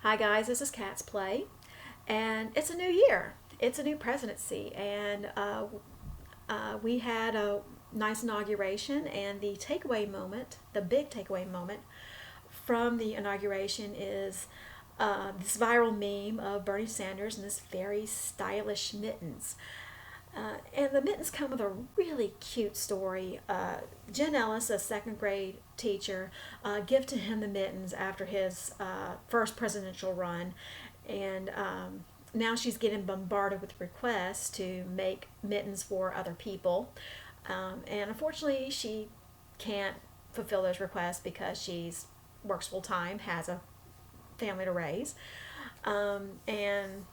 Hi guys, this is Cat's Play, and it's a new year. It's a new presidency, and we had a nice inauguration. And the takeaway moment, the big takeaway moment from the inauguration is this viral meme of Bernie Sanders and this very stylish mittens. And the mittens come with a really cute story. Jen Ellis, a second grade teacher, gifted him the mittens after his first presidential run. And now she's getting bombarded with requests to make mittens for other people. And unfortunately, she can't fulfill those requests because she's works full time, has a family to raise. And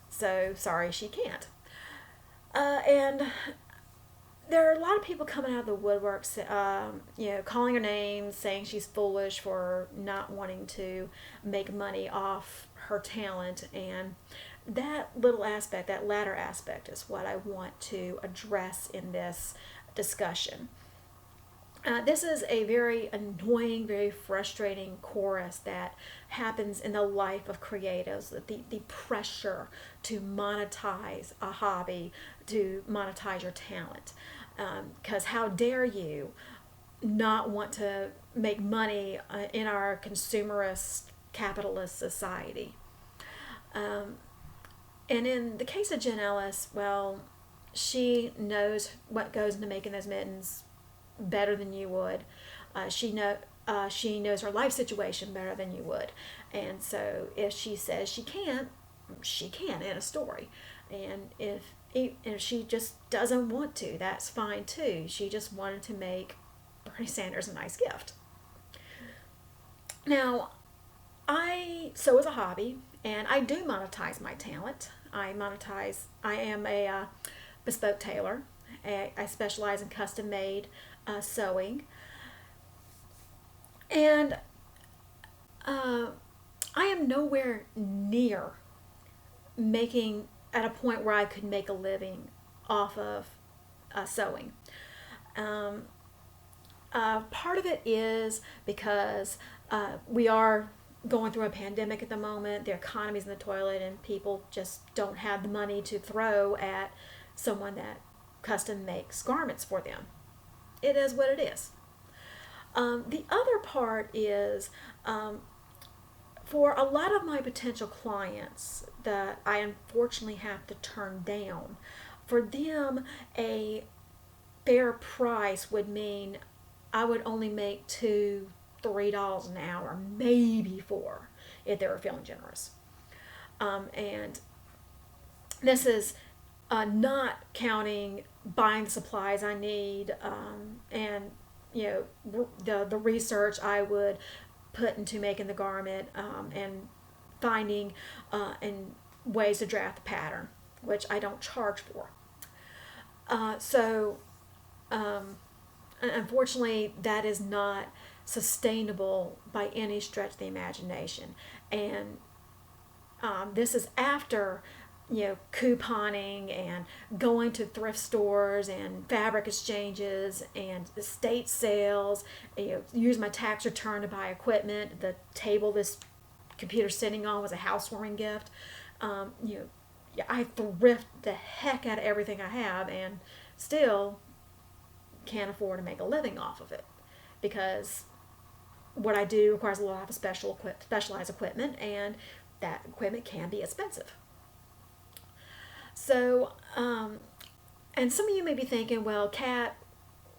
so sorry she can't. And there are a lot of people coming out of the woodworks, calling her names, saying she's foolish for not wanting to make money off her talent. And that little aspect, that latter aspect, is what I want to address in this discussion. This is a very annoying, very frustrating chorus that happens in the life of creatives. The pressure to monetize a hobby, to monetize your talent. Because how dare you not want to make money in our consumerist, capitalist society? And in the case of Jen Ellis, well, she knows what goes into making those mittens better than you would. She knows her life situation better than you would, and so if she says she can't in a story, and if she just doesn't want to, that's fine too. She just wanted to make Bernie Sanders a nice gift. Now, I sew as a hobby, and I do monetize my talent. I am a bespoke tailor. I specialize in custom made sewing. And I am nowhere near making at a point where I could make a living off of sewing. Um, Part of it is because we are going through a pandemic at the moment. The economy's in the toilet, and people just don't have the money to throw at someone that custom makes garments for them. It is what it is. The other part is for a lot of my potential clients that I unfortunately have to turn down, for them, a fair price would mean I would only make $2, $3 an hour, maybe four, if they were feeling generous. And this is not counting buying the supplies I need, and the research I would put into making the garment, and finding and ways to draft the pattern, which I don't charge for. So unfortunately, that is not sustainable by any stretch of the imagination. And this is after couponing and going to thrift stores and fabric exchanges and estate sales. Use my tax return to buy equipment. The table this computer's sitting on was a housewarming gift. I thrift the heck out of everything I have, and still can't afford to make a living off of it because what I do requires a lot of specialized equipment, and that equipment can be expensive. So, and some of you may be thinking, well, Kat,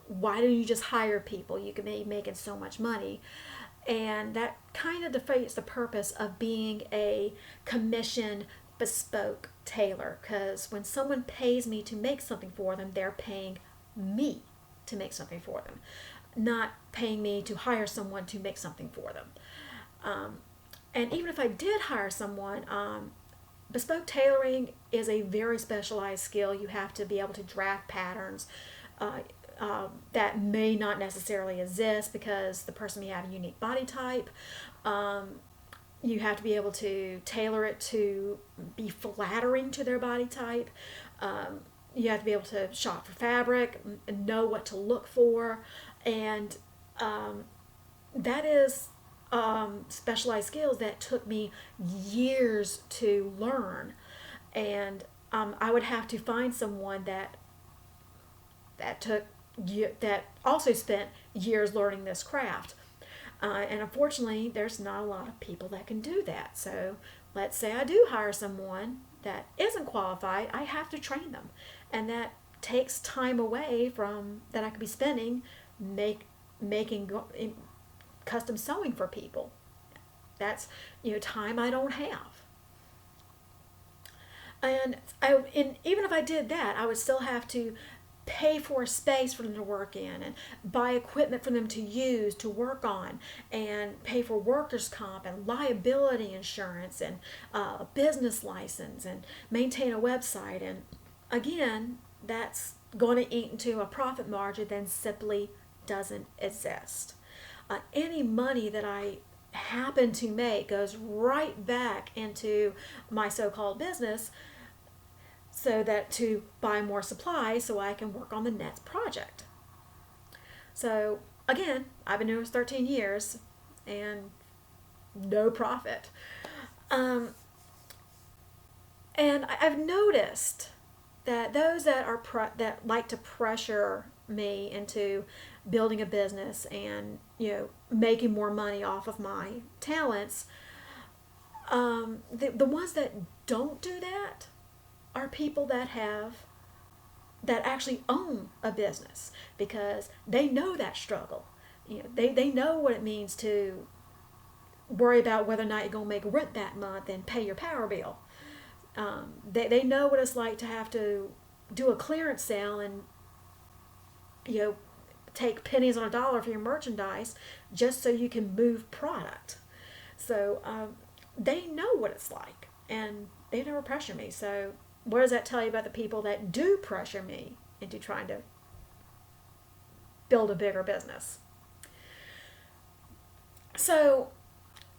why don't you just hire people? You can be making so much money. And that kind of defeats the purpose of being a commissioned bespoke tailor, because when someone pays me to make something for them, they're paying me to make something for them, not paying me to hire someone to make something for them. And even if I did hire someone, bespoke tailoring is a very specialized skill. You have to be able to draft patterns that may not necessarily exist because the person may have a unique body type. You have to be able to tailor it to be flattering to their body type. You have to be able to shop for fabric and know what to look for. And that is specialized skills that took me years to learn, and I would have to find someone that also spent years learning this craft. And unfortunately, there's not a lot of people that can do that. So let's say I do hire someone that isn't qualified, I have to train them, and that takes time away from that I could be spending making custom sewing for people. That's time I don't have. And even if I did that, I would still have to pay for a space for them to work in and buy equipment for them to use to work on, and pay for workers' comp and liability insurance and a business license and maintain a website. And again, that's going to eat into a profit margin that simply doesn't exist. Any money that I happen to make goes right back into my so-called business, so that to buy more supplies so I can work on the next project. So again, I've been doing this 13 years and no profit. And I've noticed that those that like to pressure me into building a business and making more money off of my talents, the ones that don't do that are people that actually own a business, because they know that struggle. They know what it means to worry about whether or not you're going to make rent that month and pay your power bill. They know what it's like to have to do a clearance sale and take pennies on a dollar for your merchandise just so you can move product. So they know what it's like, and they never pressure me. So what does that tell you about the people that do pressure me into trying to build a bigger business? So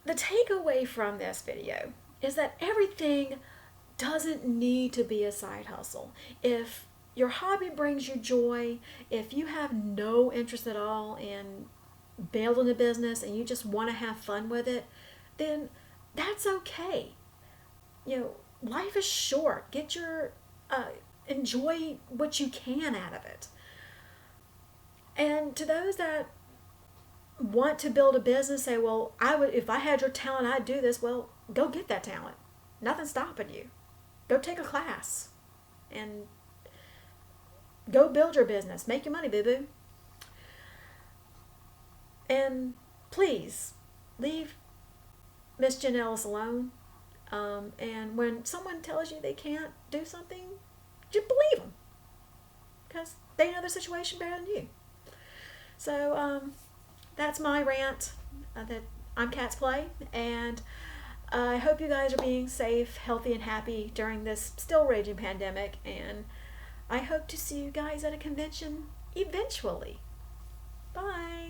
the takeaway from this video is that everything doesn't need to be a side hustle. If your hobby brings you joy, if you have no interest at all in building a business and you just want to have fun with it, then that's okay. Life is short. Enjoy what you can out of it. And to those that want to build a business, say, well, if I had your talent, I'd do this. Well, go get that talent. Nothing's stopping you. Go take a class and go build your business. Make your money, boo-boo. And please leave Miss Jen Ellis alone. And when someone tells you they can't do something, just believe them, because they know the situation better than you. So that's my rant. That I'm Cat's Play, and I hope you guys are being safe, healthy, and happy during this still raging pandemic, and I hope to see you guys at a convention eventually. Bye.